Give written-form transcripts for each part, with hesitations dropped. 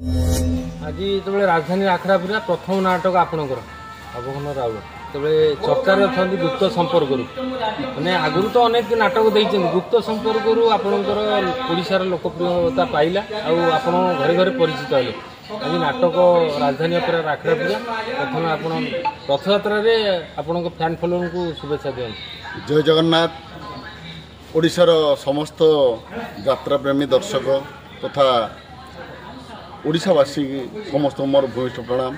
आज जो राजधानी आखड़ा पूरा प्रथम नाटक आपणकर अवगन राउत तेज चर्चार अच्छा गुप्त संपर्क मैंने आगुरी तो अनेक नाटक देते गुप्त संपर्क आपणकर ओडार लोकप्रियता पाइला आप घरे घरे परिचित हेले आज नाटक राजधानी अपेरा आखड़ा पूजा प्रथम आप रथयात्रा आपण फैन फॉलोइंग को शुभेच्छा दिखाँ। जय जगन्नाथ। ओडिशार समस्त यात्रा प्रेमी दर्शक तथा ओडिशावासी समस्त मोर भूमिष्ठ प्रणाम।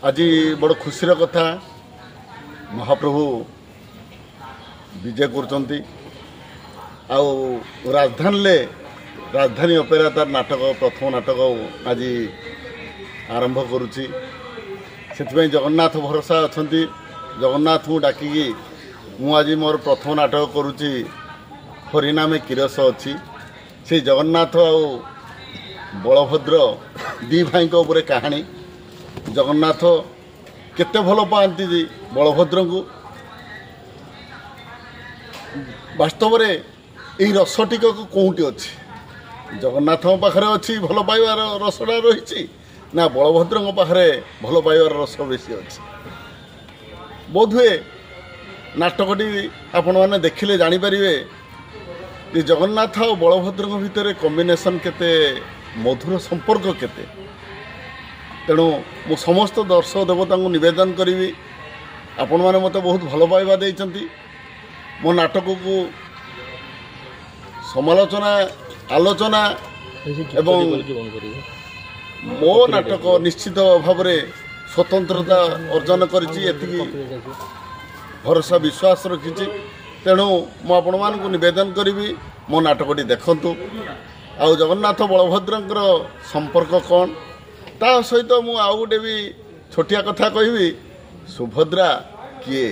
आज बड़ खुशीर कथा महाप्रभु विजय करचंती आउ राजधानी अपेरा तार नाटक प्रथम नाटक आज आरंभ करुच्ची से जगन्नाथ भरोसा अच्छा जगन्नाथ को डाकिकी मु आज मोर प्रथम नाटक करुच्ची हरिनामे किरस अच्छी से जगन्नाथ आउ बलभद्र दी भाई उपरे कहानी जगन्नाथ केते भल पाती बलभद्र को वास्तव में यही रसटिक कौटी अच्छी जगन्नाथ पाखे अच्छी भल पाइबार रसटा रही ना बलभद्र पाखे भल पाइबार रस बेसी अच्छी बोधहुए नाटकटी आपण मैंने देखिले जानीपर जगन्नाथ और बलभद्र भितर कॉम्बिनेशन केते मधुर संपर्क केते तेणु मु समस्त दर्शक देवता को निवेदन करी आपण मैंने मत बहुत भल पाइबा देइचंती मो नाटक को समालोचना आलोचना एवं मो नाटक निश्चित भाव में स्वतंत्रता अर्जन करिछि एतिकी भरोसा विश्वास रखी तेणु मुझे निवेदन करी मो नाटकटी देखंतु आ जगन्नाथ बलभद्र संपर्क कौन ता सहित मु आउ गोटे भी छोटिया कथा कहि सुभद्रा किए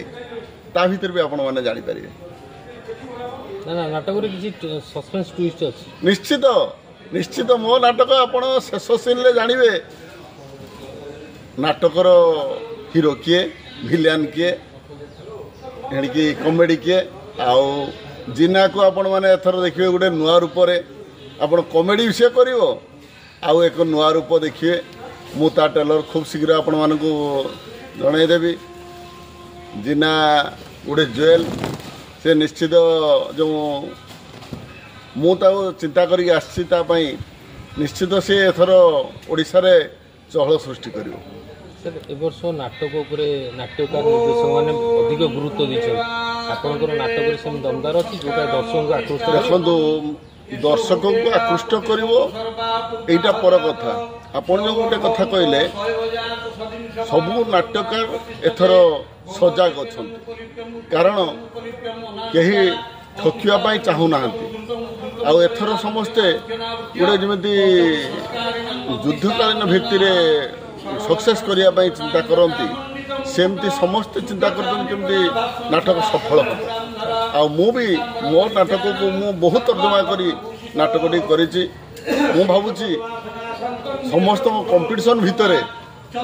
ता भीतर भी आपण मैंने जापर ना नाटक सस्पेंस ट्विस्ट अछि निश्चित निश्चित मो नाटक आपण शेष सीन जानवे नाटकर हीरो किए विलियन किए एणिकी कॉमेडी किए आउ जिना को आपण मैंने एथर देखिए गोटे नुआ रूप आपण कॉमेडी विषय करिवो आउ एक नुआ रूप देखिए मु ता टेलर खूब शीघ्र आपण मानकु जनईदेवी जिना गोटे जुएल से निश्चित जो मुझे चिंता करी निश्चित से एथर ओडिशा रे चहल सृष्टि करिवो। सर ए वर्ष नाटक उपरे नाट्यकार निर्देशक मैंने अधिक गुरुत्व देछन आपनकर नाटक से दमदार अछि जोटा दर्शक को आकृष्ट देखो दर्शक को आकृष्ट करिवो एटा पर कथा आपण जो गोटे कथा कहले सबु नाट्यकार एथर सजाग अछन कारण केही ठकिया पाई चाहू नाहंती आउ एथर समस्ते गोटे जमिति युद्धकालीन भित्तिरे सक्सेस करने चिंता करती सेमती समस्त चिंता करते नाटक सफल हम आ मु भी मो नाटक को मु बहुत तर्जमा करी नाटकटी करी मु भावुची समस्त कंपटीशन भितर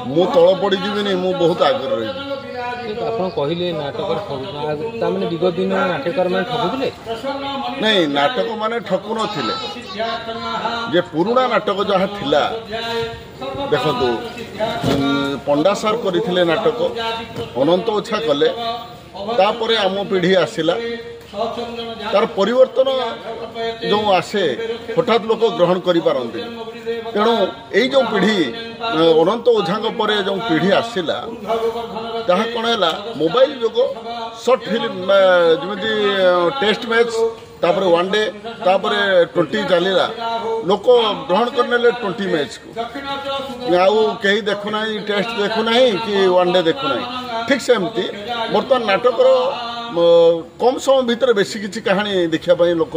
मु तल पड़जी मु बहुत आगे रही आप कहले नाटक मैंने विगत दिन नाटककार मैंने ठकुले नहीं नाटक माने ठकु नथिले जे पुराना नाटक जहाँ थिला देखो पंडा सार करथिले नाटक अनंत ओछा कले तापरे आम पीढ़ी आसिला तार परिवर्तन जो आसे हठात लोक ग्रहण करि पारंती तेणु यही जो पीढ़ी अनंत ओझा पर जो पीढ़ी आसला ताहा कौन है मोबाइल जोग सर्ट फिल्म जमी टेस्ट मैच तापर वन डे तापर 20 चलला लोक ग्रहण करने 20 मैच को आउ कहीं देखुना टेस्ट देखुना कि वन डे देखुना ठीक सेमती बर्तमान नाटक कम समय भितर बेसी किसी कहानी देखापी लोक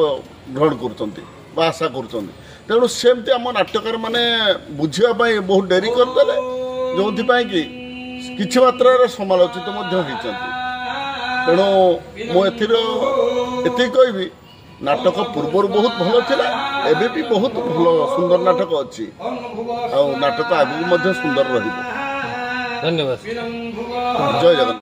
ग्रहण कर आशा कर तेणु सेमती आम नाट्यकार मैंने बुझापी बहुत डेरी करदे जो कि मात्रा समालोचित तेणु मुझे कहि नाटक पूर्वर बहुत भल थिला एबे भी बहुत भल सुंदर नाटक अच्छी आ नाटक आगु सुंदर रही। धन्यवाद। जय जगन्नाथ।